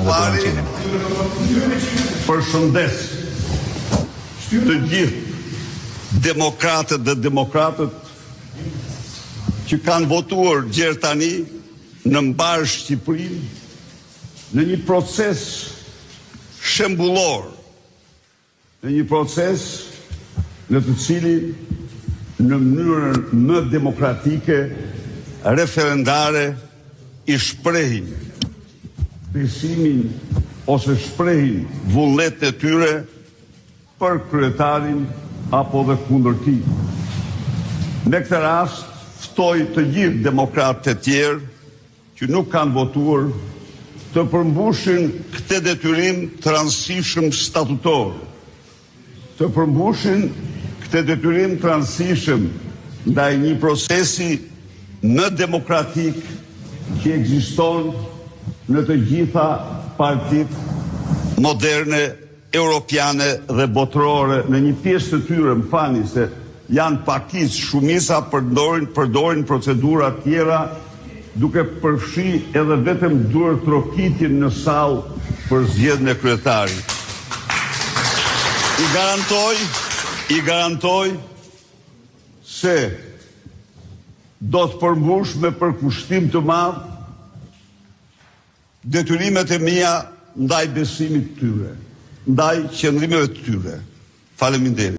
Parlamentin. Përshëndes të gjithë demokratët dhe demokratët që kanë votuar gjerë tani në mbarë Shqipërinë në një proces shembullor, në një proces në të cilin në mënyrën më demokratike, referendare, i shprehin besimin ose shprehin vullnetin e tyre për kryetarin apo dhe kundër tij. Në këtë rast, ftoj të gjithë demokratët e tjerë që nuk kanë votuar të përmbushin këtë detyrim të rëndësishëm statutor, të përmbushin këtë detyrim të rëndësishëm ndaj një procesi më demokratik që ekziston në të gjitha partitë moderne, europiane dhe botërore. Në një pjesë të tyre, më falni se janë pakicë, shumica përdorin procedura tjera duke përfshi edhe vetëm duartrokitjen në sallë për zgjedhjen e kryetarit. I garantoj se do të përmbush me përkushtim të madh detyrimet e mia ndaj besimit të tyre, ndaj qëndrimeve të tyre. Faleminderit.